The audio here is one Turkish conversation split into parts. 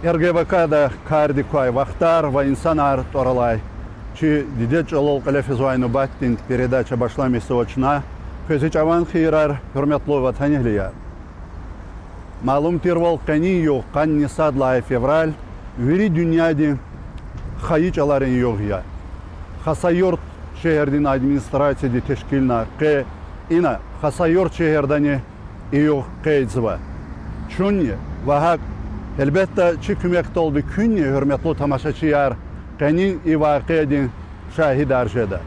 РГВК-да кардикуай вахтар ва инсанар торалай. Чи дидет жолол калефизуайну баттин передача башламесі очна. Көзічаван хирар hürmetli vatanihliya. Malum terval qani yok, qanni sadlay fevral, veri dünyada xayiçaların yok ya. Xasayort şehirden administrasiyada teşkilna qe ina Xasayort şehirdani yok qeyzva. Şunni vahak elbette çıkmekte oldu künni hürmetli tamaşaçılar qani ivaqedin şahid arjeda.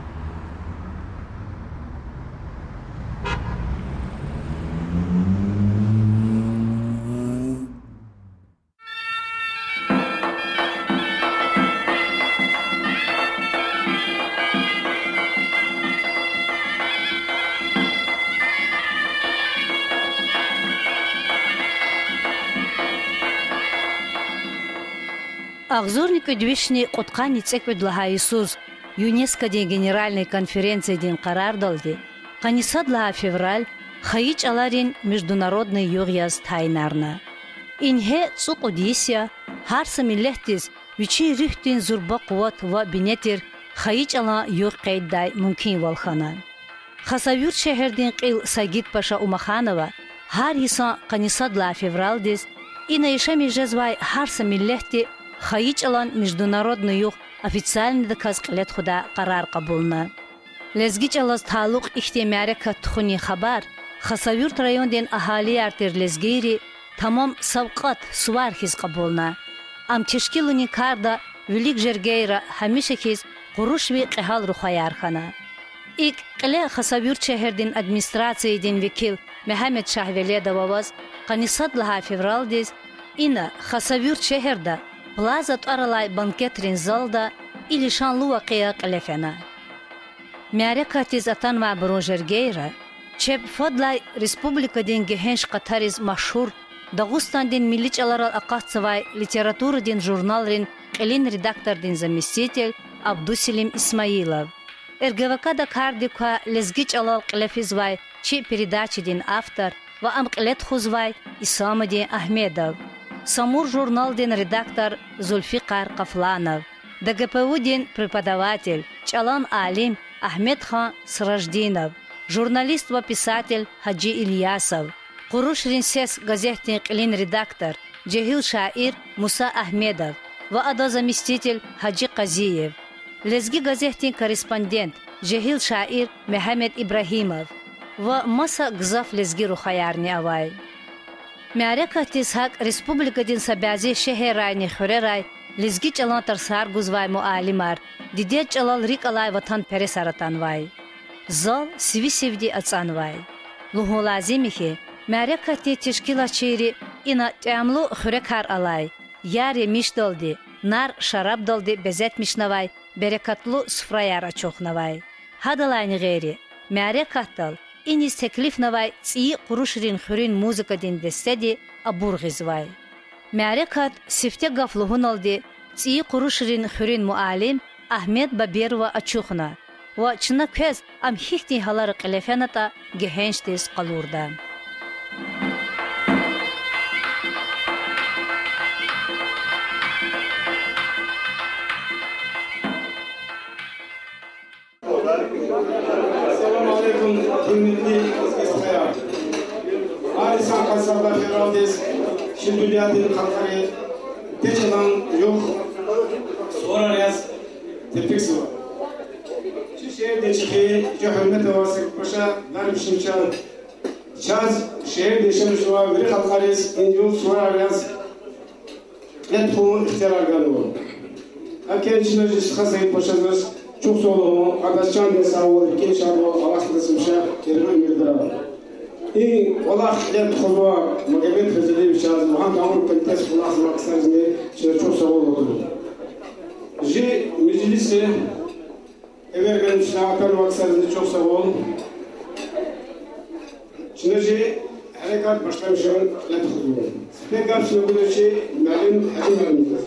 Агзорник өдвешни қотқани цек өдлаға Иисус ЮНЕСКО-де генеральной конференцияден қарар далды. Қанисадла февраль хайыч аларин международный йоғяз тайнарна. Инхе цуқ одисия харса миллехтиз вичи рихтин зурба қуат ва бинетир хайыч ала йоғ қайддай мүмкін валхана. Хасавюр шехерден қил Сагит Паша Умаханова хар исан қанисадла февральдиз ина ишами жезвай харса миллехти хайыч алан международный юг официальный доказ қилет худа қарар қабулна. Лезгич алаз талуқ ихтемяре катхуни хабар Хасавюрт районден ахали артер лезгири тамам савқат суар хиз қабулна. Ам тешкилуни карда велик жергейра хамиша хиз қурушви қихал рухаярхана. Ик қиле Хасавюрт шехерден администрацияден векил Мехамед Шахвеледа ваваз қанисадла февралдиз ина Хасавюрт шехерда Плазат аралай банкетрин залда или шанлу вақия қилефена. Мяре катиз атан ва брожергейра, чеб фадлай республика ден гехенш қатариз машхур, Дагустан ден милич аларал ақатсывай литература ден журнал рин қилин редактор ден заместитель Абдусилим Исмаилов. РГВК да кардиква лезгич алал қилефизвай чи передачи ден автор ва ам қилет хузвай Исама ден Ахмедов. Самур журнал ден редактор Зульфикар Кафланов, ДГПУ ден преподаватель Чалан Алим Ахмед хан Сраждинов, журналист ва писатель Хаджи Ильясов, Куруш Ринсес газетный қилин редактор Джехил шаир Муса Ахмедов ва ада заместитель Хаджи Казиев, лезги газетный корреспондент Джехил шаир Мехамед Ибрахимов ва маса гзаф лезги рухаярни авай. Мяре тисхак республикадин сабязи шехерайни хурерай лизгич алан тарсар гузвай муалимар дидеч алал рик алай ватан пересаратанвай. Зал сивди ацанвай. Луху лазимихи мяре кати тишкила чири ина тямлу хурекар алай. Яри миш долди, нар шараб долди безет мишнавай, берекатлу суфраяра чохнавай. Хадалайни гейри, мяре каттал Иниз теклиф навай ци қурушрин хурин музыка ден дестеди абурғизвай. Мяре кат сифте гафлуғын алди ци қурушрин хурин муалим Ахмед Баберова ачухна. Ва чына көз ам хихти халары қилефената гехенштес қалурда. Hürmetli İsmail. Arisan Kasabla Feraldez, Şimdüliyadın Kalkari, Teçadan yok, sonra yaz, tepkisi var. Şu şehirde çıkıyı, şu hürmet havası başa verip şimşan, çaz şehirde yaşamış olan veri Kalkariz, İncil, sonra yaz, net kumun ihtiyar ganı. Erken içinde çıkan sayıp başarınız, çok solu arkadaşlar da sağ olun ki inşallah Allah kısımşa kerime mirdir. İyi Allah ile tuhva muhabbet fezeli bir şey lazım. Ham tamam kontes kulağız maksajne şöyle çok sağ olun. Je meclisi evergen şahatan maksajne çok sağ olun. Şimdi je harekat başlamışım ile tuhva. Size karşı bu şey malum hakim.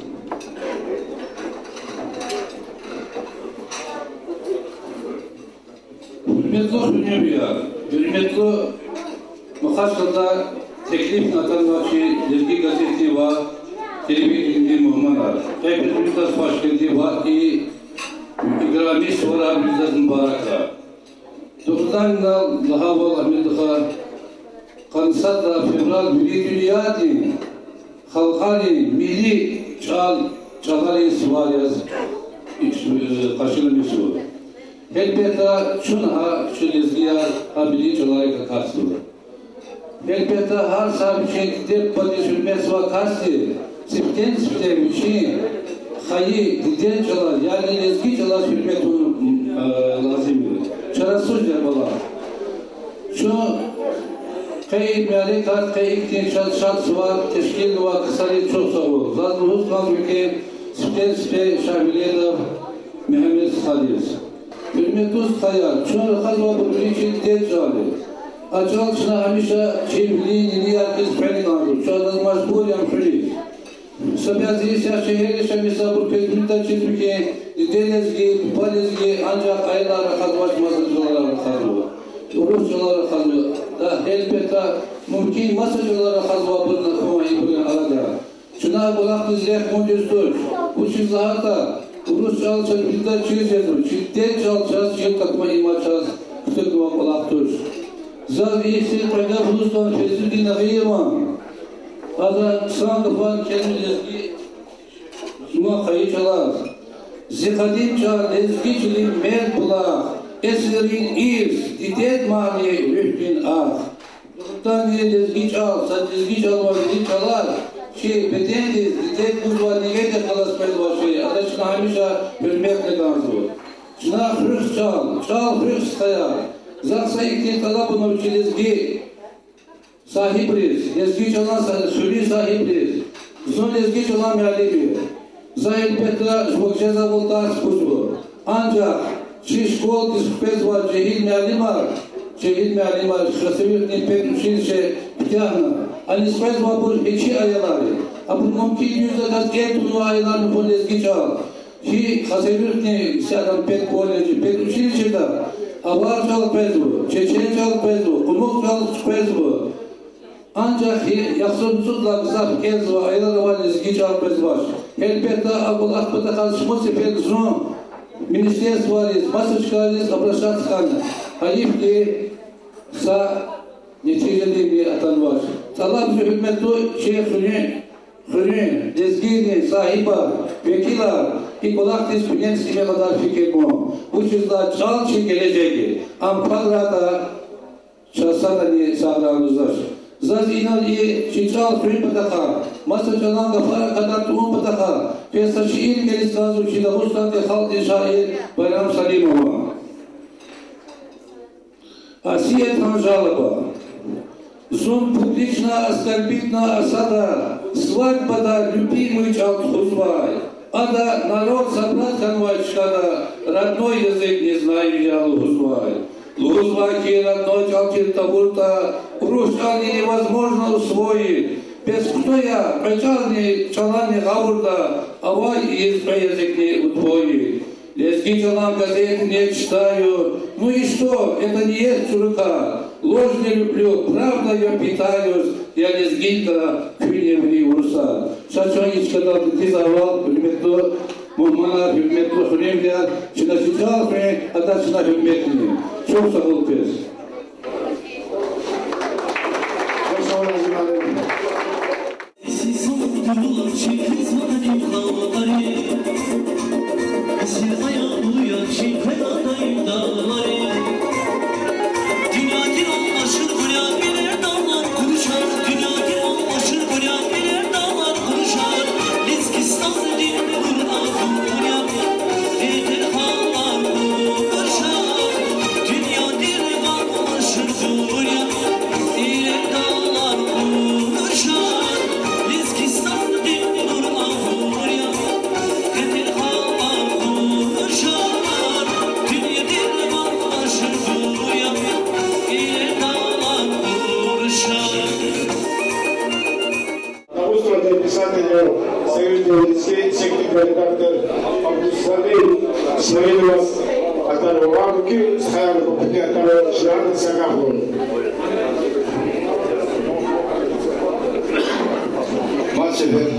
Hürmetli Hünyebiya, hürmetli Mukhaşkada teklif natanvaşı Lezgi gazeti ve televizyon Muhammad'a. Hepimiz de başkenti var ki İkrami sonra bizden mübaraka. Dokuzdan da daha var Amerika. Kansatla fevral milli dünyadın. Halkani milli çaları sıvarıyız. Kaşını su. Elbette şuna şu lezgiya habili çaları karşı. Elbette her sahibi şekilde padişülmesi ve karşı. Sipten bir şey. Hayı diden çalar yani lezgi çalar hürmet lazım. Çarasız yapılar. Şu kayıp yani kayıp diye şart var, teşkil var, kısari çok sağ ol. Zaten huz kalmıyor ki süper şahiliye de Mehmet Salih'iz. Hürmet ustaya, çoğu kazma bu için diyet çalıyor. Açal şuna hamişa çevliği yeni herkes penik aldı. Şu adam mecbur yapıyor. Sabiyazı şehir yaşamışsa bu pekmünde çizmi ki denizgi, palizgi ancak aylara kazmaşmasıcılara kazıyor. Urusçulara kazıyor. Da elbette mümkün masacılara kazma bunun kumayı bugün arada. Şuna bulaklı zek mucizdur. Bu çizahata Urusçu alçak bizden çizeceğiz. Şiddet çalacağız, şiddet takma imacağız. Tıkma bulaktır. Zaz iyisi kayda bulustan fezildi nahiyema. Ada sandıfan kendilizgi suma kayı çalar. Zikadim çağ lezgiçilim med bulak. Eslerin irs, didet mani rühbin ah. Tani lezgi çal, sen lezgi çalma lezgi çalar. Bedendiz, didet buzva nigede kalas pedvaşı. Ada şuna hamişa hürmetle ganzu. Şuna hırıs çal hırıs kaya. Zaksa ikti talabını uçi lezgi. Sahibriz, lezgi çalan sürü sahibriz. Zon lezgi çalan mealimi. Zahil petra jvokçeza voltar spuzvu. Ancak şişkol dispez var, cehil mealim var. Cehil mealim var, şasıvirtni pek uçilşe ptihana. Anispez var bu içi ayaları. Abun mümkün yüzde kat etunu ayalarını bu lezgi çal. Ki xasevirtni siyadan pek koleji, pek uçilşe da. Avar çal pezvu, çeçen çal pezvu, umuk çal pezvu. Ancak yaksımsızla kısaf kezdu aylar var lezgi çal pezvaş. Elbette akıl akbata karşıması pek zon. Ministers variz, masıçkaliz, abraşat sıkanı. Hayif ki sa neticeli bir atan var. Talab hürmetli hürün, lezgini, sahiba, vekila, ki kulak dispünen sime kadar fikir bu. Bu yüzden çal çi geleceği. Amparada şahsana sağlanızlar. Zaz inan iyi çiçal fırın pataka. Masa çalan gafara kadar tuğun pataka. Piyasa şiir gelis razı çile hustan de halk-ı şair Bayram Salimova. Asiye Tanjalova. Zun publiczna, оскорбительна осада, свадьба любимый чал хузвай. Ада народ собрать конвойчкада, родной язык не знаю я лузвай. Лузваки родной чалчир табурта, русскани невозможно усвоить. Без кто я, печальный чалани гаурда, авай язык не удвоит. Лезги чалан газет не читаю, ну и что, это не есть чурка. Ложь не люблю, правда я питаюсь, я лезгинка, хвилеври урса. Шачоничкада ты завал, хюльметто, мумана, хюльметто, хюлемля, чина читал, а да чина хюльметни. Çok sağ ol kız.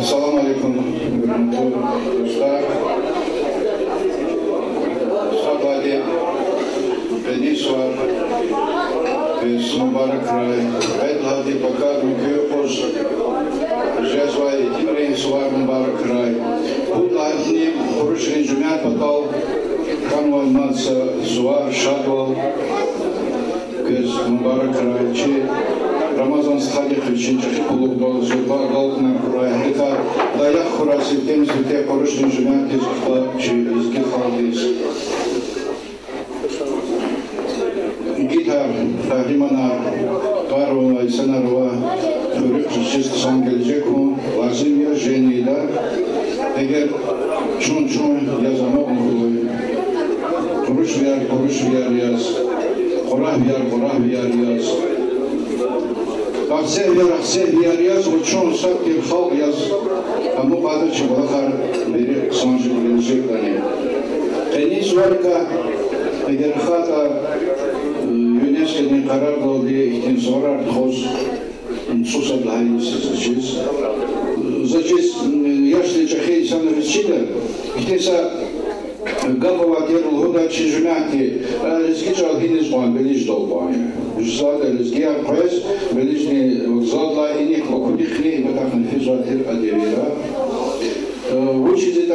Selam aleyküm. dostlar, sabahleyin Beniz var, ve mübarek ray, Aydladi Bakar Mükü Oz, Jezvay Timreis var mübarek ray. Bu dahilini Kuruş Rejimiyat Batal, Kanval Matsa Suvar Şadval, Göz mübarek ray, Çi Ramazan Stadih için Çekik Kuluk Dolu Zülbar Dalkına Kuray, Hita Dayak Kurası Temizlikte Kuruş Rejimiyat Tezgahla Çi İzgi Kaldıyız. Gitar, Tahrimanar, Karova, İsanarova, Türk Türkçesi kısan gelecek mi? Lazım ya jeniyler. Eğer çun yazama onu kuruş ver yaz. Korah ver yaz. Akseh ver yaz. O çun sak bir halk yaz. Ama kadar çıbalakar biri sancı gelecek hani. Deniz varka, eğer hata UNESCO'nun karar kıldığı için sonra toz susadlayı sizciz. Zaciz yaşlı çakı insanlar için de ihtiyaç Gapova derul huda çizunati rezgi çalhiniz var beliz dolbaya. Zada rezgi yapres belizni vokzalla inik okudikni betafın fizatir adevira. Учитель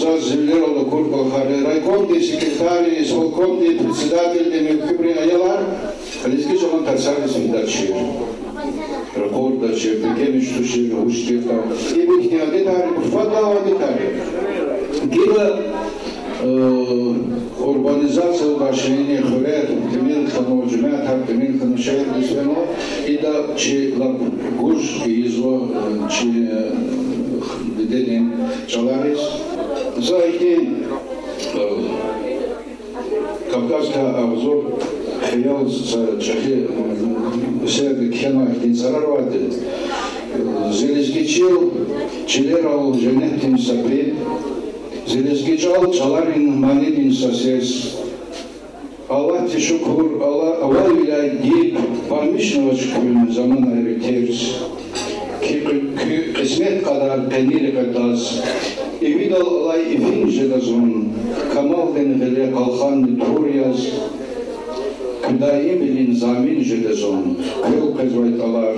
за Зевлерова Курбахара, райкомный секретарь, исполкомный председатель Кипри Аяла, Алиски Жаман Тарсарис Видачи, Ракордачи, Пекемич Туши, Уштифта, и Бихня детали, Фадава детали. Гида урбанизация удашения Хурер, Темилхану Джумятар, Темилхану Шайр Дисвено, и да Чи Лапгуш, Изво, Чи Dedim çalarız. Zaten Kafkaska avzor hayal çakı serde kena ihtin zarar vardı. Zelizgiçil çiler al cennetin sabri. Zelizgiçal çalarin manedin sases. Allah teşekkür, Allah aval ilay deyip parmışnava çıkıyorum zaman ayırtırız. Kısmet kadar penir kadaz, evid alay ifince dazun, kamal denvele kalkan turyaz, kıdayim bilin zamin jedazun, kıl kızvaytalar,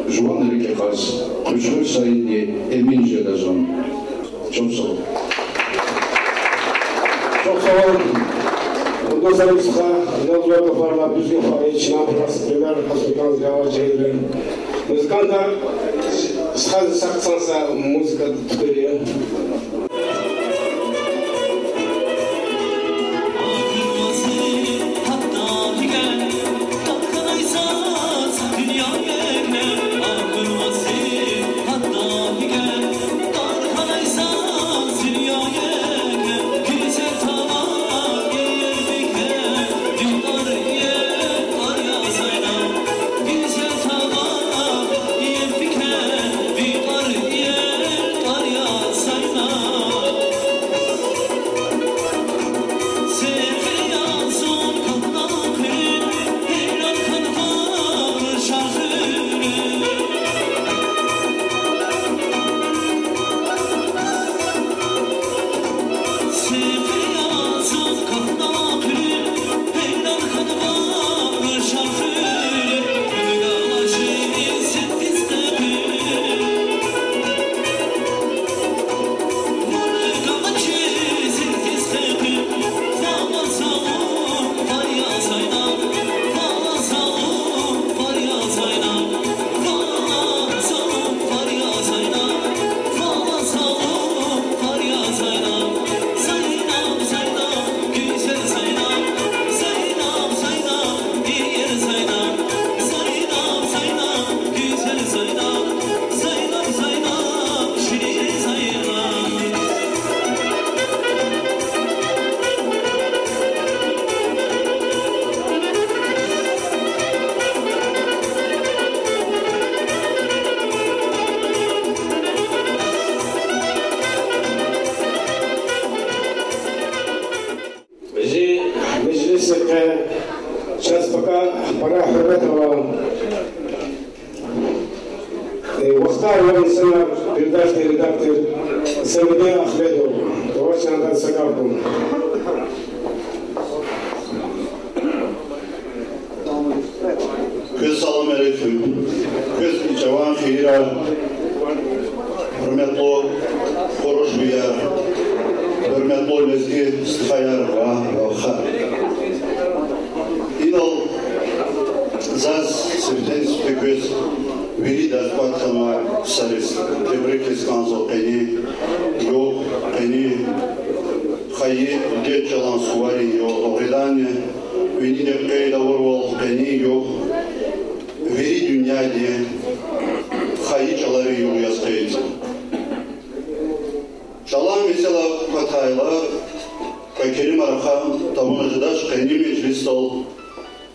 juan rikefaz, kuşur sayidi emin jedazun. Çok sağ olun. Çok sağ olun. Bundan sonra kısa, yolcular kafarlar, düzgün fayı, çınan prasitler, kasırkan ziyava çevirin. Müzikantlar, сразу сакцанса музыка тükürüyor. Сейчас пока пора Хурметова Вахтар Владимир, передачный редактор Сәмеде Ахмедовна, Товарищандар Сакапун. Assalamu alaikum. Köz cavan xeyra. Hürmetli Koruşbiya. Hürmetli Lezgi Sıkhayar ve Xar. İnal Zaz Sivten Spiköz Veli Dazbatkanlar Saris. Tebrik iskanzo Eni Yok Eni Xayi Geç Çalan Suvari Yok Oğridani Veni de Kayda Vurval Eni Yok Veri dünya diye hayıçaları yolu yazkaydı. Çalan mesela Hatayla Kerim Arha Tamunacıdaş Kendi Meclis Dol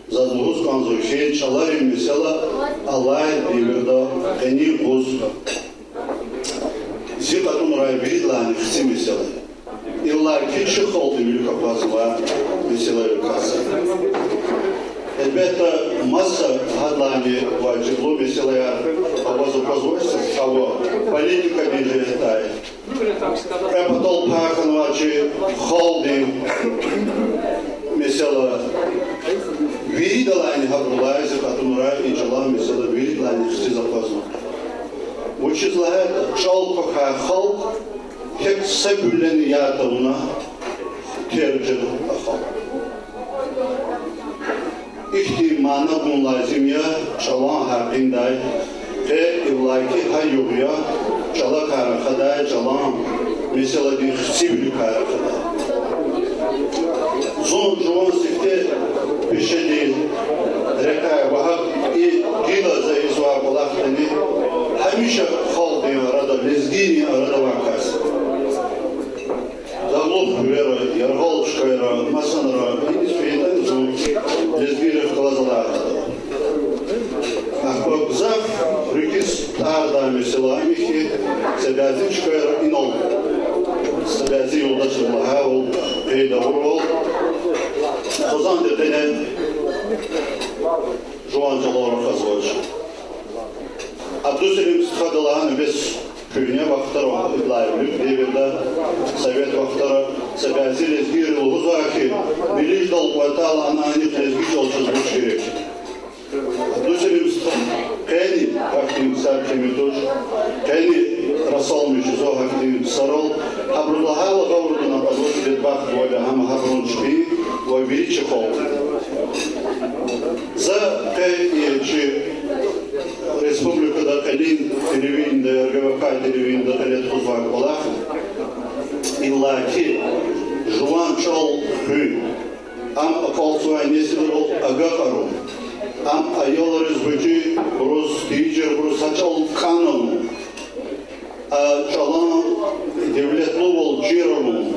Zazluğuz Kanzo Şey Çalarım mesela Alay Devirda Kendi Buz Zikatun Ray Veridlani Hısı mesela İllar ki çık oldu Büyük Kapazı var mesela Yukası. Elbette masa hadlani vaciblu meseleler havazı позвольте того политика бюджета. Потом пахан вачи холдинг mesela виделани хабрулайзы катумра иншаллах mesela виделани хси запазно. Учизлает чалпаха халк хек себүлени ятауна терджи халк. İhtimana bun lazım ya çalan hakkınday ve illaki hayyuq ya çala karakaday çalan mesela bir sivri karakaday zon juan sifte peşe değil rekaya vahab gila zayızva bulaktani hamişa halkı arada lezgini arada vakası Zavlov Hüvera, Yargal Şkayra, Masanra, İnis Feyden Zul, Lezgiri Kalazalar. Akbab Zaf, Rükis Tarda mesela ki Sebazi Şkayra inol. Sebazi yoldaşı Allah'a ol, Peyda ol. Kozan dedenen Juan Çalavara Kazvaç. Abdüselim Sıkhadalağın biz Köyüne vaxtları idlayabilik, devirde Sovet vaxtları Sebazi lezgiri oluz var ki Biliş dalqvata ananit lezgi çalışmış gerek. Abdüselim Kayni vaktin sarkemituş, Kayni rasalmışız o vaktin sarıl, Habrullaha'la gavurduna qazvot bedbaxt böyle ham habrun çıkıyı ve biri çıkol. Za Kayni Республикада Калин телевидение, РГВК телевидение, Калет Хузвак Балах, Иллаки, Жуан Чол Хü, Ам Акалсуай Несидерол Агахару, Ам Айола Резбычи, Брус Тиджер, Брус Ачал Каному, Чалан Девлетлу Волчирому,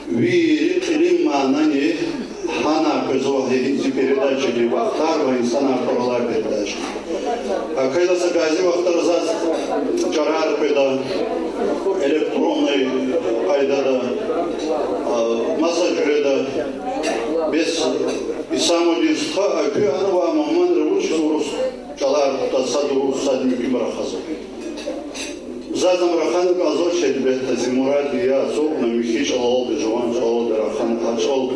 Вири Климанани, Хана Кызовахи передачи Вахтарова, инсана Корола передачи. Когда Сагази Вахтарзас Чарар Педа, электронный Айдада, Маса Джуреда, без Исамудинска, Акюанова, Маман Ревучи Урус, Чалар Тасаду Садми Кимарахазов. Задам Рахан Казоч, Эльбета Зимурад, я Сокна, Михич Алол, Жуан Чалол, Рахан Хачол,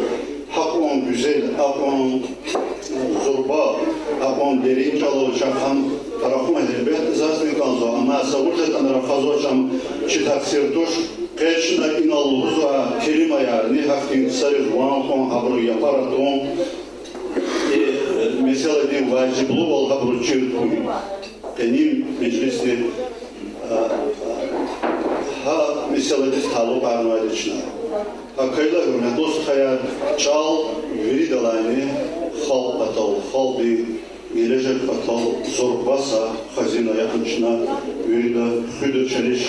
Хакон Güzel, Хакон Зурба, Хакон Дерин Чалол, Шахам, Рахум Эльбет, Засный Казо, Ама Сауржетан Рахазочам, Читак Сертуш, Кечна Иналуза, Керимая, Нихахтин Сарис, Ванхон, Хабру Япаратон, и Месел один Ваджиблу, Волхабру Чиртуй, Кеним, Мечлисти, Ha mesela taluk arnavadiçna. Akayla hürmet dost hayal çal veri dalani xal patal xal bi gelecek patal zorbasa xazina yakınçına veri da hüdür çeliş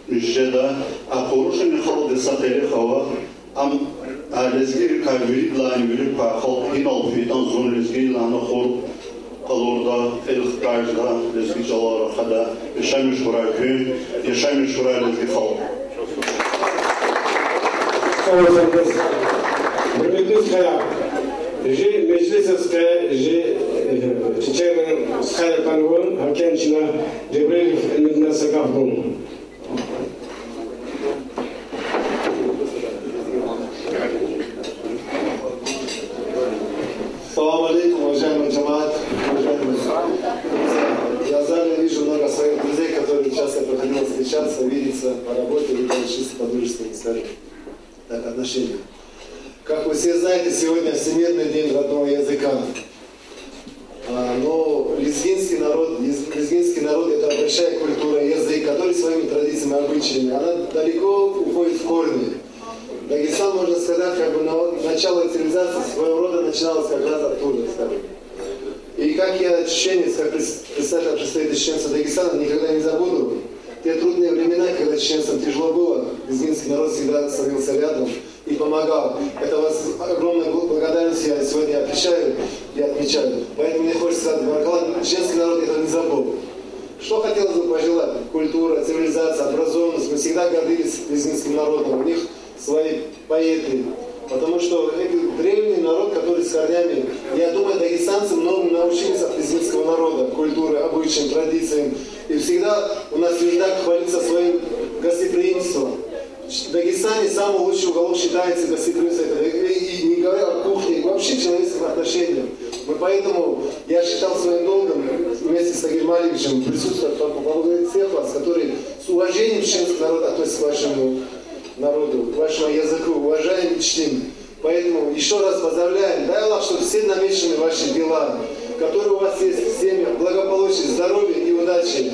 müşreda akoruşun xal desateli hava am lezgiri ka veri dalani veri pa xal hinal fidan zon lezgiri lana xor Kalorda, Elxkajda, Lezgi Çalara Xada, Yaşamış Vuray Köy, Yaşamış Vuray Lezgi Xal. Sağ olun. Hürmetli Sıkhaya, Meclis Sıkhaya, Çiçeğinin Sıkhaya Tanıvın, Hakem Çina, Cebrail Elmetinden Sakafın. скажем так, отношения. Как вы все знаете, сегодня Всемирный день родного языка. Но лезгинский народ это большая культура, язык, который своими традициями, обычаями, она далеко уходит в корни. Дагестан, можно сказать, как бы начало цивилизации своего рода начиналось как раз оттуда, скажем. И как я чеченец, как представитель чеченца Дагестана, никогда не забуду те трудные времена, когда чеченцам тяжело было, лезгинский народ всегда становился рядом и помогал. Это вас огромная благодарность я сегодня отвечаю и отмечаю. Поэтому мне хочется сказать, Баркалан, чеченский народ это не забыл. Что хотелось бы пожелать? Культура, цивилизация, образованность. Мы всегда гордились лезгинским народом. У них свои поэты. Потому что это древний народ, который с корнями. Я думаю, дагестанцы многому научились от лезгинского народа. Культуры, обычаям, традициям. И всегда у нас Юждак хвалится своим гостеприимством. В Дагестане самый лучший уголок считается гостеприимством. И не говоря о кухне, вообще человеческих отношениях. Мы поэтому, я считал своим долгом вместе с Тагиром Алиевичем присутствовать, поблагодарить всех вас, которые с уважением чеченский народ относится к вашему народу, к вашему языку, уважаем и чтим. Поэтому еще раз поздравляем. Дай Аллах, чтобы все намечены ваши дела, которые у вас есть в семьях, благополучия, здоровья и удачи.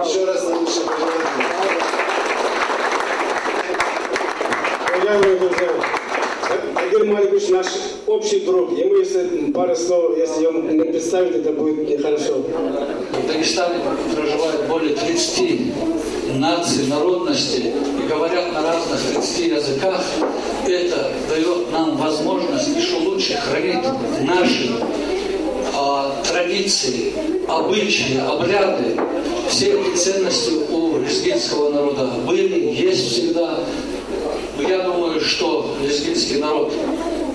Еще раз наилучшее пожелание. Уважаемые друзья, Тагир Маликович наш общий друг. Ему, если пару слов, если его не представить, это будет нехорошо. В Дагестане проживает более 30 наций, народностей и говорят на разных 30 языках. Это дает нам возможность еще лучше хранить наши традиции, обычаи, обряды. Все эти ценности у лезгинского народа были, есть всегда. Я думаю, что лезгинский народ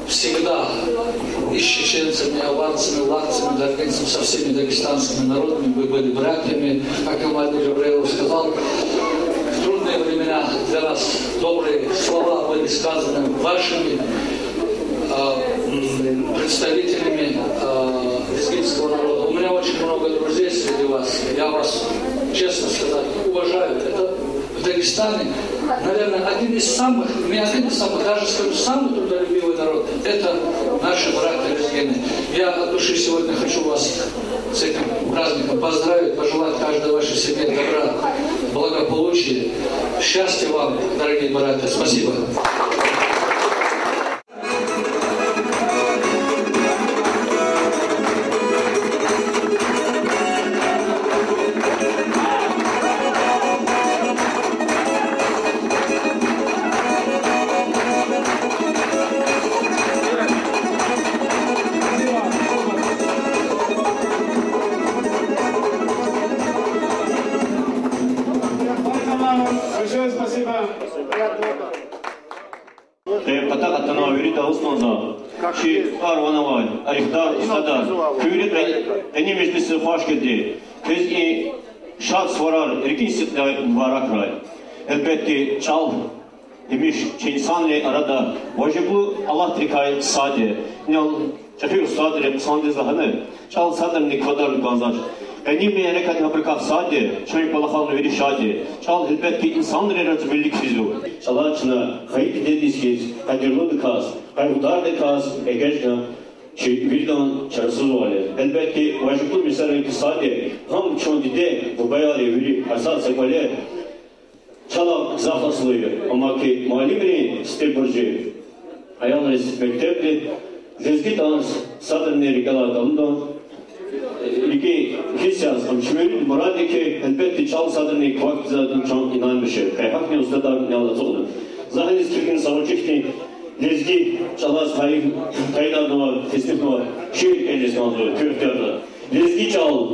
всегда и с чеченцами, албанцами, латцами, даргинцами, со всеми дагестанскими народами вы были братьями, как Имамаль Джабраилов сказал. В трудные времена для нас добрые слова были сказаны вашими представителями лезгинского народа. У меня очень много друзей среди вас. Я вас, честно сказать, уважаю. Это в Дагестане, наверное, один из самых, даже скажу, самый трудолюбивый народ. Это наши братья лезгины. Я от души сегодня хочу вас с этим праздником поздравить, пожелать каждой вашей семье добра, благополучия, счастья вам, дорогие братья. Спасибо. Большое спасибо. Şi arvanaval, ariftar ustadar, köyret eni meclisi hoş geldi. Biz şart sorar, erkin sıkla varakray. Elbette çal demiş insanla arada. Vajibu Allah trikay sade. Ne çafir ustad rep sandezahane. Çal sadem ne kadar ganzar. Eni mi harekat yaprak sade. Çay palakal veri şade. Çal elbette insanlar arası birlik fizu. Çalachna kayıt dediğiniz kadirli kas. Kayıtlar da kas egerna Vildan çarısız vali. Elbette vajibul misalin ki sade. Ham çondide bu bayarı veri asal sekvale. Çala zafaslığı ama ki malimri steburcu ayağını mektepli lezgi dans sadrını rigala dalından iki hissiyaz amşmeli muradi ki elbette çal sadrını kvakt zadın çan inanmışı kayhak ne ustadan ne alatoğlu zahiniz Türk'ün savunçikti lezgi çalaz kayılarına festifine şiir elismanlığı köfterde lezgi çal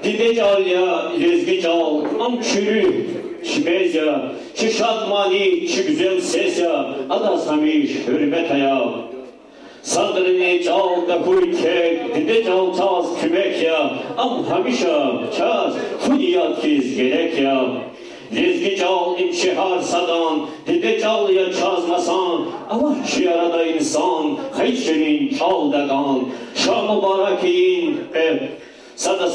dide çal ya lezgi çal am çürü Şibez ya, çi şadmani, çi güzel ses ya, adasamış hürmet ya. Sadrını çal da kuy kek, dide çal taz kümek ya, am hamişa çaz, hudiyat kiz gerek ya. Lezgi çal imşihar sadan, dide çal ya çazmasan, Allah şiarada insan, hayçerin çal da gan, şah mübarekeyin Sada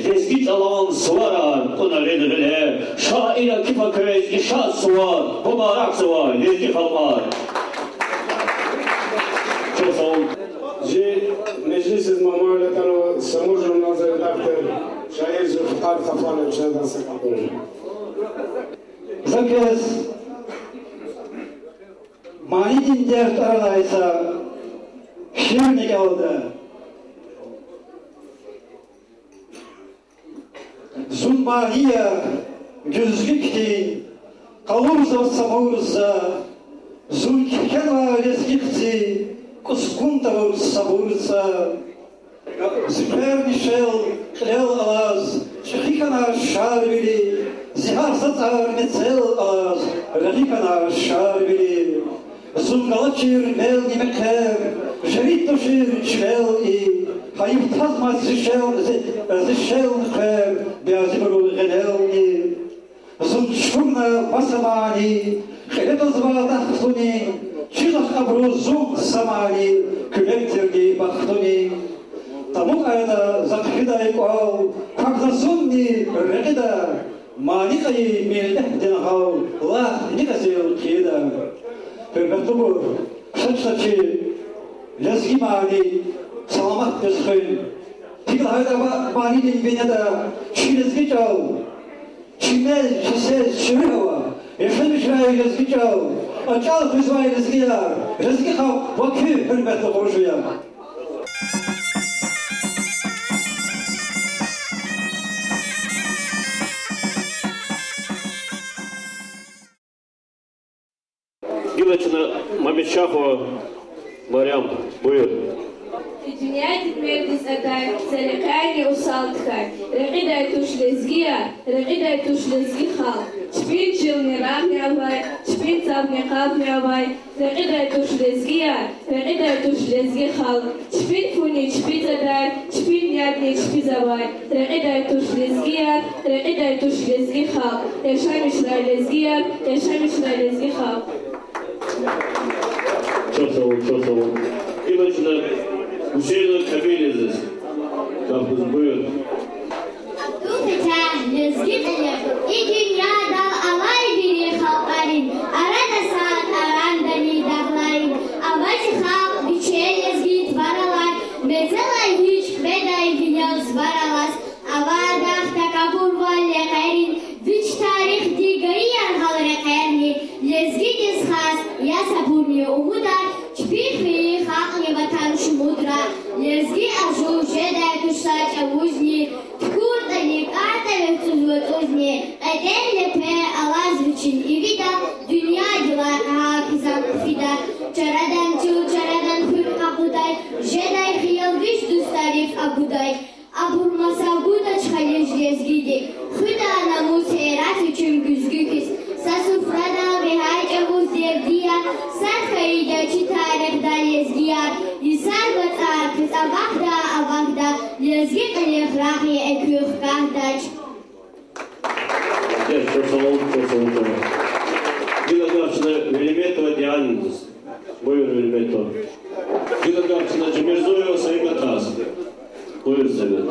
lezgi çalan suvarar, ona redire, şaira kipaköz işat suvar, kumarak suvar, lezgi kalmar. Çok sağ olun. Meclis Mamaletano Samur Jurnal'da redaktor Şair Zülfikar Kafan'ın içinden sakatır. Zakes Manidin dert aralaysa şiirine geldi. Zunbaniye gözlükti, kavurza savurza, zulkikela rezgikti, kuskunta savurza, Züfer Michel, El Alaz, Şehikana Şarbili, Zihar Satar Metzel Alaz, Rahikana Şarbili, Zungalakir Mel Nimeker, Jerit Toşir Çvel-i, Hayıf Tazma Zişel Nıkher, Beazimru Genel-i, Zunçkurna Basamani, Kheletazva Dahtuni, Çilak Abru Zung Samani, Külektirgi Bahtuni, Tamuk ayda zakhiday qal qaqda sunni raqida maniqay milhdin haw la nikasel qida perbatubu şaççı lezgi mani salamat bezxin tikil hayda mani din benada çilezgi çal çimel çise şurava yaşamış ray lezgi çal açal kızvay lezgiya lezgi haw vakı perbatu qurşuya Gülçin'e Mametşahova Maryam, buyur. Dünya dinlerdiz aday, selekayni usaltkay, reqiday tuşlezgiya, reqiday tuşlezgi xal, çpin çilni rami avay, çpin savni qavmi avay, reqiday tuşlezgiya, reqiday tuşlezgi xal, çpin funi çpiz aday, çpin yadni çpiz avay, reqiday tuşlezgiya, reqiday tuşlezgi xal, yaşamışlar lezgiya, yaşamışlar lezgi xal. Çok sağ olun, çok sağ olun. Gülçin'e Hüseyin Kabil'iz. Kapınız buyur. Abdülfetah lezgi bilir, dünyada alay biri halkların, arada saat arandani dağların, amacı halk biçe lezgi varalar, mesela hiç beday binyaz varalas, avadak takabur valle kayrin, viç tarih digari yarhaları kayrini, lezgi dizhaz, yasaburni umudar, çpirfi halkı vatan şumudra, lezgi azu jeday tuşsaç avuzni, Kurdanik artavetsuz vatuzни, Эдерлепе алазвичин и вида, Dünya дела хакизан фида, Чарадан чу, чарадан хыр абудай, Жедай хиял виш дустариф абудай, Абурмаса гудач халеж лезгиди, Хыда намус эрат üçün güzgükis, Сасуфрада вехайча вуз дердия, Садхаида чи тарихда лезгияр, Исар бацар кис авахда, Lezgi kalef rahi eküh kahdaç. Çok sağ olun, çok sağ olun. Gülagapçı'na Velimetova Diyanınız. Buyur Velimetova. Gülagapçı'na Cemilzoyeva Sayın Ataz. Buyur Sayın.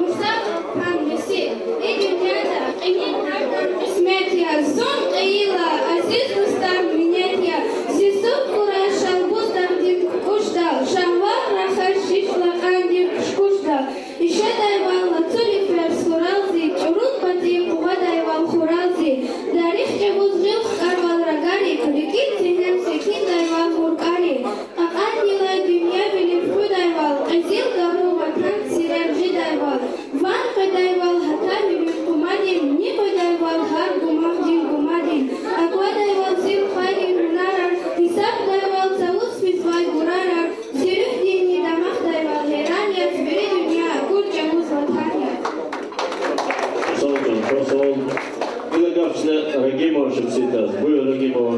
Mustafa Hamdisi, dünyada emin hardan kısmet ya, son ayıla aziz ustam minnet ya, sisuk kura şalbuzdan dim kuşdal, şahvar rahar şifla andim kuşdal, işe dayvalla tulifer suralzi, çurun patim uva dayval huralzi, darih cebuz gil karval ragari, kulikin sinem sekin dayval hurkari, akan nilay dünya bilim hu dayval, azil garu vatan sirem jidayval, van kadayval hata bilim kumadin, ni kadayval har gumah din gumadin, akwa dayval zil khayrin hunarar, hisab dayval savus fisvay gurarar, zirüh dini damak dayval heraniyat, biri dünya kur cebuz vataniyat. Sağ olun, çok sağ olun. Gülagapçı'na Ragimova Şemsiyetaz. Buyur Ragimova.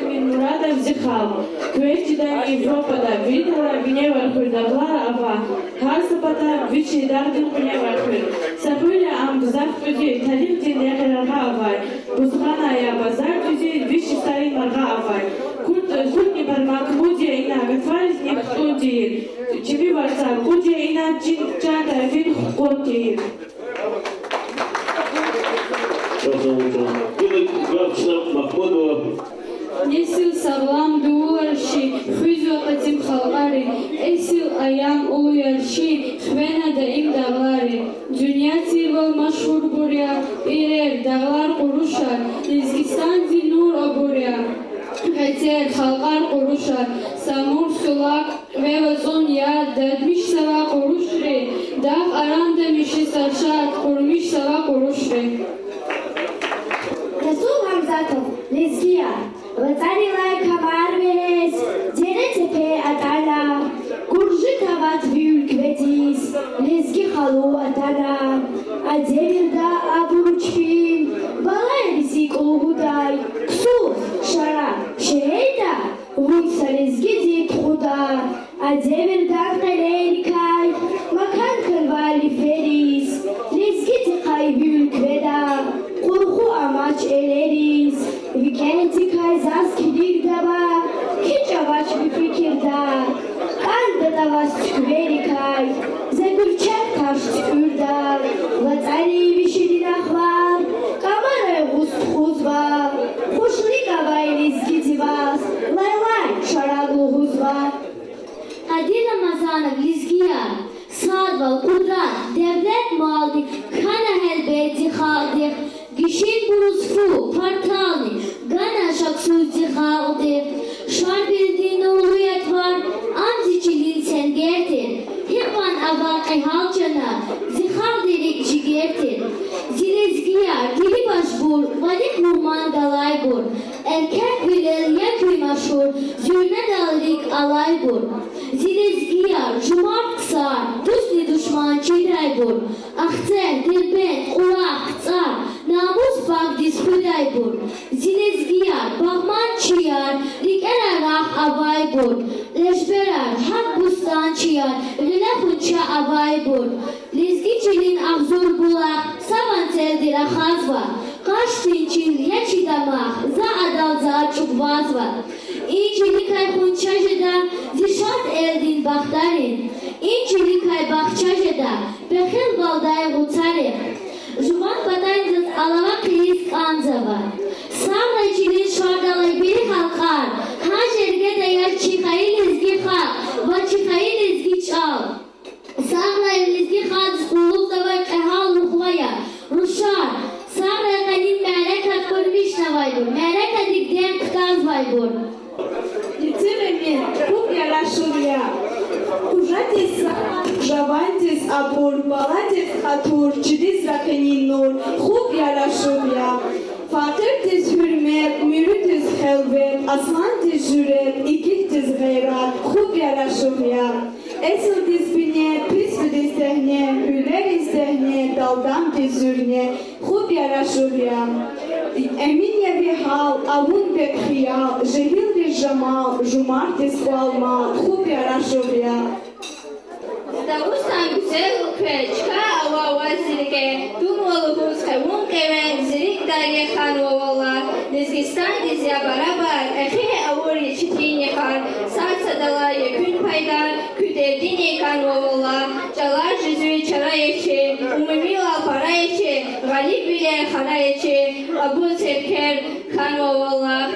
Min Muradov Zihal, Kuveç'den Evropa'da vidala bine varkır dağlar ava, Karsapata viçi dağdın bine varkır, Sabuyla am gızak tüzü talip dinleğerarga avay, Buzganaya bazar tüzü viçi sarın marga avay, Kurtni parmak mudiye ina gıtfariz ne kutun değil, Çibi varsa kudiye ina جان طرفین حقوق دیر Несил саглам дуарши, хвизу атим халгари, эсил аям улуярши, хвена да им давлари. Дюня тирвал машхур буря, ирер давлар курушар, Лизгистан динур абуря. Хетер халгар курушар, самур сулак, вевазон я, дадмиш сава курушри, дах аранда миши саршат, курмиш сава курушри. Расул Хамзатов, Лезгия, Ватани лай камарвес, Денецепе атана, Куржитават вюлькветис, Лезги халу атана, Адемирда абуручпин, Балай бисик улгудай, Ксус, Шара, Шейда, Вунса лезги дит худа, Адемирда калерикай, Макан калвали ферис, Лезги тикай вюлькведа, Kurgu amaç eleriz, Vikeneti kayzaz kidirgdaba, Kiç avaç bir fikirda, Kanda davas tükverikay, Zegürçer karş tükürda, Vatani vişidin ahvar, Kamara gust huzva, Kuşlik avayliz gitivaz, Laylay şaraglu huzva. Adi Ramazanov Lizgiya, Sadval, Kudrat, Devlet maldik, Kana helbeti haldik, Gişin buruzfu, Partalni, Gana şaksuzi haldik, Şar bildiğine uluyet var, Amziçilin sen gertir, Hippan avakay halcana, Zihal derik cigertir, Zilezgiya, Gili başbur, Valik Ruman dalaybur, Erkek bilel yakri maşhur, Zürne dalrik alaybur, Zilezgiya, Jumart kısar, Dusni düşman çiğdaybur, Akter, Dilbent, Ulak, Kıtsar, Namus bak dispüdaybur, Zilezgiya, Bahman çiyar, Rikera rah avaybur, Leşberar, Hak bustan çiyar, Rilahunça avaybur, Lezgiçilin ahzur bulak, Savan teldir ahazva, Kaş tinçil, Yaçidamak, Za adal za çukvazva, İncilikay hunçajeda, Zişat eldin baktarin, İncilikay bakçajeda, Behel balday gutarin, Juman badayınız alava kıyız kanzava, Savracilin şardalay biri halkar, Hacerge dayar çikayı lezgi hak, Va çikayı lezgi çal, Savray lezgi hadz kulub davar ehal ruhvaya, Ruşar, Savray kanin melekat kurmiş navaybur, Melekat ikdem kıtaz vaybur. Лицемерие, хуп я рашуря. Ужатис жавантис абур, балатис хатур, чидис раканинур, хуп я рашуря. Fatırtis hürmet, mürütis helvet, aslantis jüret, ikihtis gayrat, хуп я рашуря. Esiltis bine, pisvidis tehne, hüleris tehne, daldamtis zürne, хуп я рашуря. Emin ya bir hal, avun be khiyal, jehil de jamal, jumartis qalmal, خوب ya rashubya. Davustan güzel kveçka ava vazirke, Dumolubuz kavun keven, zirik darye khan valla, Lizgistan dizya barabar, Ehe avuri çitin yakar, Saat sadala yekün paydar, Küderdin yekan valla, Calar cüzü çara yeçi, Umumila para yeçi, Galip bile khana yeçi, Abu Serker khan valla.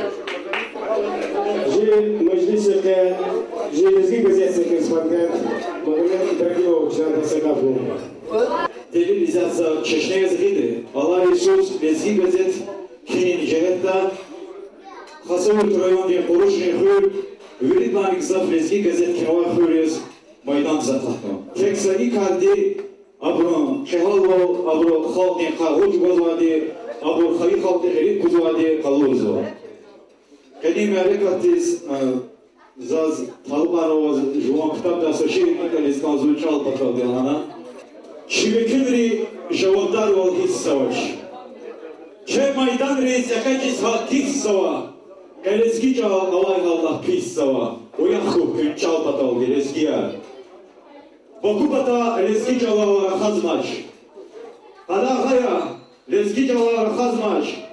Ji mecliseke, ji lezgi gazetesi korespondent, Magomed İbrahimov çanta sedafu. Телевизация чечне языки, Алла Иисус лезги газет, Кинин Жегетта, Хасавур районде порушный хур, Вирит Мамикзав лезги газет Кинова хурез, Майдан затлахно. Кекса и калди, Абро Чехалво, Абро Халдин Хауд Гозвади, Абро Хаи Халди Херит Кузвади Калузо. Кадим Ярекатис, Заз Талбарова, Жуан Ктаб да Соширника Лескан звучал Пакалдилана, Шивекинри Жавандар Валхиссаваш. Че Майдан рейс якачис Хакиссава, Калескича Аллах Аллах Писсава, Уяху Кючал Патал Гереския. Бакупата Лескича Аллах Хазмаш. Адахая Лескича Аллах Хазмаш.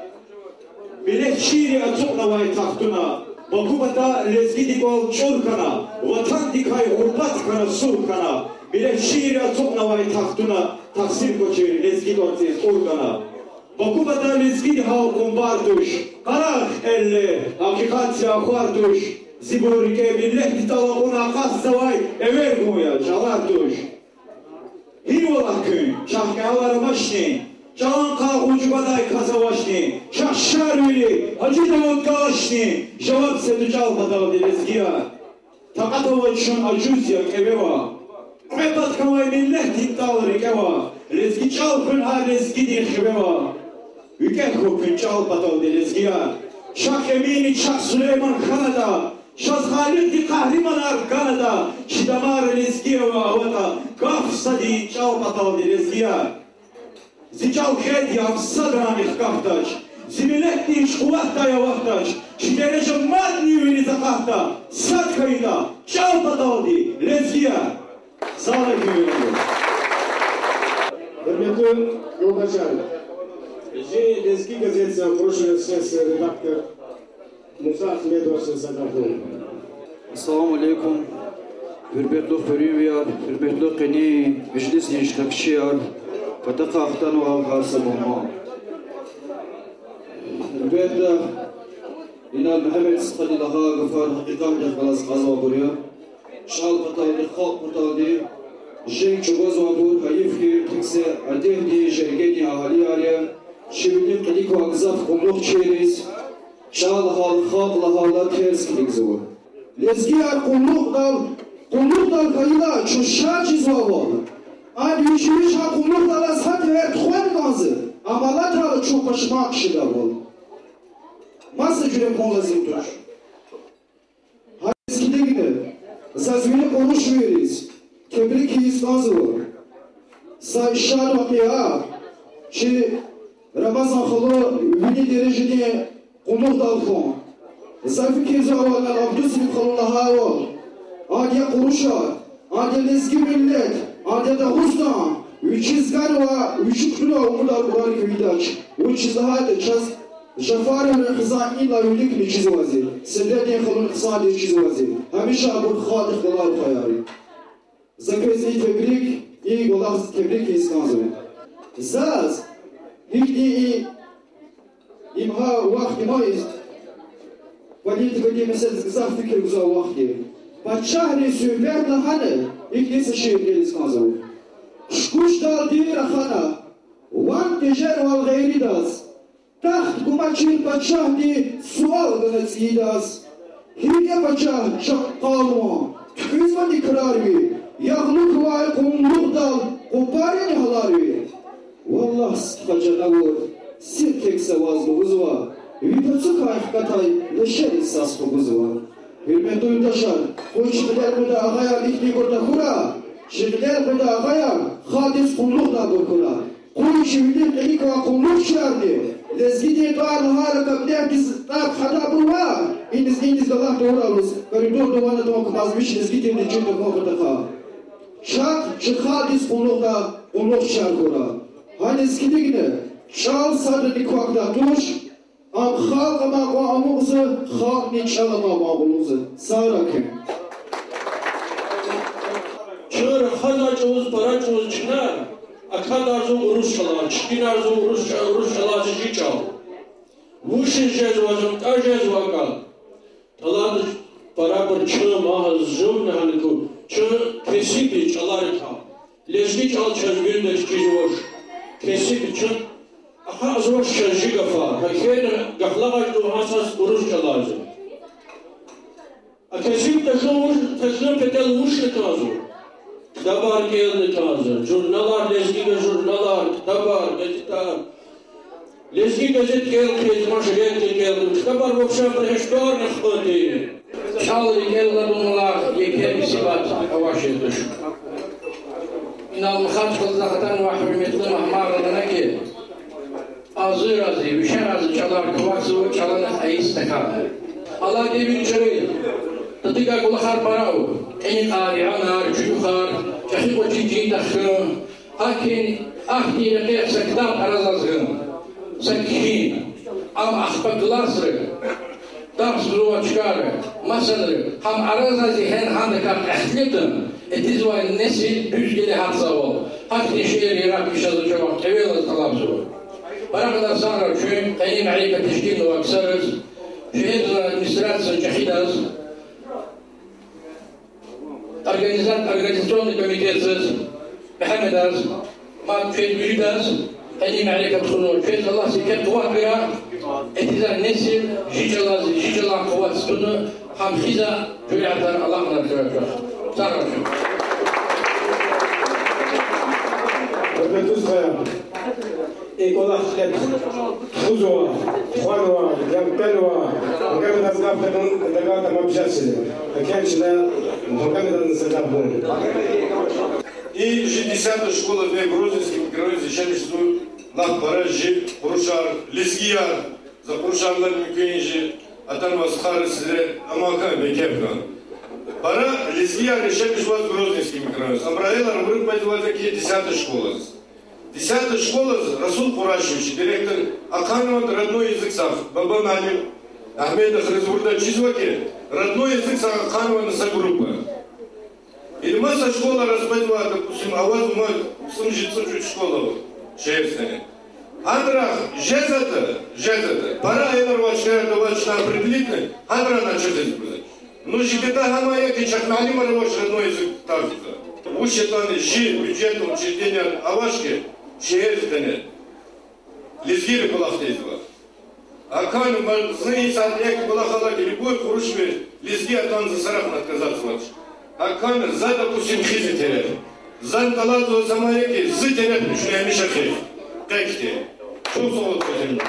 Билет шири ацукнавай тахтуна, Бакубата лезги диквал чуркана, Ватан дикай урбат кана суркана, bile şiire topnavayı tahtuna taksir koçu lezgi dortiz organa. Bakubada lezgi halkun barduş, karar elle, hakikat yahuarduş, ziburike millet talabuna kastavay ever goya çalarduş. Hivolakın, şahkalar maşni, çalan kahucu baday kazavaşni, şahşarvili, hacı davut kalaşni, cevap setu çalpadav lezgiya. Takatova çün acuz yak eveva. Mebat kavay millet iddiaları keva. Lezgi çalpın ha lezgi din xibeva. Ülke hukun çalpadav lezgiya. Şah Emini Şah Süleyman Kanada. Şah Halid Kahriman Kanada. Şidamar lezgiya ve avata. Gaf sadi çalpadav lezgiya. Zical khediyam sadran ihkaftaç. Zimilet diş kuvahtaya vahtaç. Şiderece madniyini zakahta. Sat kayıda. Çalpadav lezgiya. Sağlık oluyor. Hürmetli yoldaşlar, Lezgi gazetesi proje ses redaktör Musa Ahmedov Sadafov. Assalamu alaikum. Hürmetli Fürüviyar, hürmetli Keni, Meclis Nişkakşiyar, Fataka Ahtan ve Avgarsa Muhammed. Hürmetli İnal Mehmet Sıkali Laha Gafar Hakikam Dehkalas Kazva Buraya. Şal Patavli, Halk Patavli, Jenk Çogoz Vabur, Hayifki, Tikse, Adevdi, Jergeni Ahali Arya, Şivinin Kaliko Agzaf Kumluk Çeriz, Şal Halk Lahala Ters Kilikzor. Lezgiyar kumluk dal kayıda çuşar çizvaval. An yüşürüş ha kumluk dala sat ver tuğan gazı. Ama latalı çok başıma akışı da bol. Masa cüre konlazim tuş. Ha eskide gine. Sazvini konuşmuyoruz. Tebrik izgazı var. Sa işar vakıya. Çi Ramazan xalı vini derecede kumluk dal kon. Zayıfı kezi avalar abdüs bir kalınaha var. Adiye kuruşar, adiye lezgi millet, adiye de hustan, üçizgan ve üçüklü umudar kurari kvidaç. Üçizdaha de çaz, jafari ve kızan illa yülik mi çiz vazi. Sebediye kalın kısa de çiz vazi. Hamişa bu khadik dolar khayari. Zakezi tebrik, iyi golaz tebrik iskanzı. Zaz, hikdi imha vakti mayız. Politika diye mesela güzel fikir güzel vakti. Padşahri süper lahane iklisi şehirliyiz kazanı. Şkuş dal diye rahana. Van tejer val gayri das. Taht kumaçın padşah diye sual gönetsi das. Hine padşah şakkalma. Tüküzman ikrarvi. Yağlık var kumluk dal. Kumparin halarvi. Wallah sıkacana vur. Sir tekse vazbuğuz var. Vipatsu kahkatay leşer isas buguzva. Hürmetli yurttaşlar, bu şehirler burada ağaya likni burada kura. Şehirler burada ağaya hadis kulluk da burkura. Kuy şehirler elik ve kulluk şehirli. Lezgi diye doğal harika bidemkiz tab hada burva. İniz Allah doğru alız. Koridor duvarına doğmaz lezgi diye de çünkü korkutaka. Çak çık hadis kulluk da kulluk şehir kura. Hani eskide yine çal sadı nikvakda duş. Am halka ma amuzı, halk ni çalama mağuluzu. Sağrakım. Çığır haza çoğuz, para çoğuz çınar. Akad arzu uruş çalar, çıkin arzu uruş çalar, çiçi çal. Vuşin cezvazım, ta cezvakal. Talar para bir çığ mahaz zım nehaniku. Çığ kesipi çalar kal. Lezgi çal çözgül de çiçi hoş. Kesipi çığ. Aha azor şerji gafa, haken gaflağaç do hasas uruş çalazı. Akesip taşın petel uçlu tazı. Kitabar geldi tazı. Jurnalar, lezgi jurnalar, kitabar, gazeta. Lezgi gazet gel kezmaş geldi. Kitabar vokşan bir heşbar nexbati. Şalı geldi bunlar yeker bisibat avaş ediş. İnal mıhaç kılzaktan ve hürmetli mahmarlarına ki azı razı, düşen razı çalar, kuvaksı çalanı ayız tekanı. Allah diye bir çırıyı. Tatıka kulakar parao. En ağrı, anar, çuyukar, çakı o çiçeği taşkın. Akin, ahdi reqe sekdam arazazgın. Sekhin, am ahbaklasrı. Dars ruva çıkarı, masanrı. Ham arazazı hen handikap ehlitin. etiz vay nesil düz gele hatsa ol. Hakni şehir Irak işazı çoğuk tevelaz kalabzı ol. Barakada sonra şu tayyin aleyka teşkil ve aksarız. Şehir administrasyon cahidaz. Organizasyonlu komitetsiz. Mehmet az. Ma şehir müridaz. Tayyin aleyka tsunur. Şehir Allah siket kuvvet veya etizar nesil jicalan kuvvet stunu ham khiza jüriyatar Allah'ın arkadaşlar. Sağ olun. Hürmetli Sayın, İkola Hikmet, Tuzova, Tuhanova, Yampelova, Muhammed'in Zafir'in Degata Mabjasi, Kendisine Muhammed'in Zafir'in. И же 10-я школа в Грузинском микрорайоне Зачемишну Нахбаражи, Пурушар, Лизгияр, за Пурушарларым Кюнжи, Атан Масхары Сидре, Амака Бекевган. Пора Лизгияр Зачемиш в Грузинском микрорайоне. Амбраэлар выруб подела такие 10-я школа. 10-я школа Расул Курашевич, директор Аканова, родной язык Сав, Баба Налим, Ахмеда Хризурда Чизваки, родной язык Аканова Насагруппа. Или масса школа распадила, допустим, а у вас мой сын жит школа шефственная. Андрах, жезата, пора эварвачна определительно, Андра начали сказать. Ну, жигета хамая, кичак налима ваш родной язык тавзита. Учетаны жи бюджетном учреждения Авашки, шефственная. Лизгиры Балахтезова. А кан, знаете, садек Балахалаки, любой хурушве, лизги атан за сарах отказаться ваш. Акан за, допустим, хизи терет. Зан талазу самаяки, зы терет, мишуя мишахи. Как те? Что слово по земле?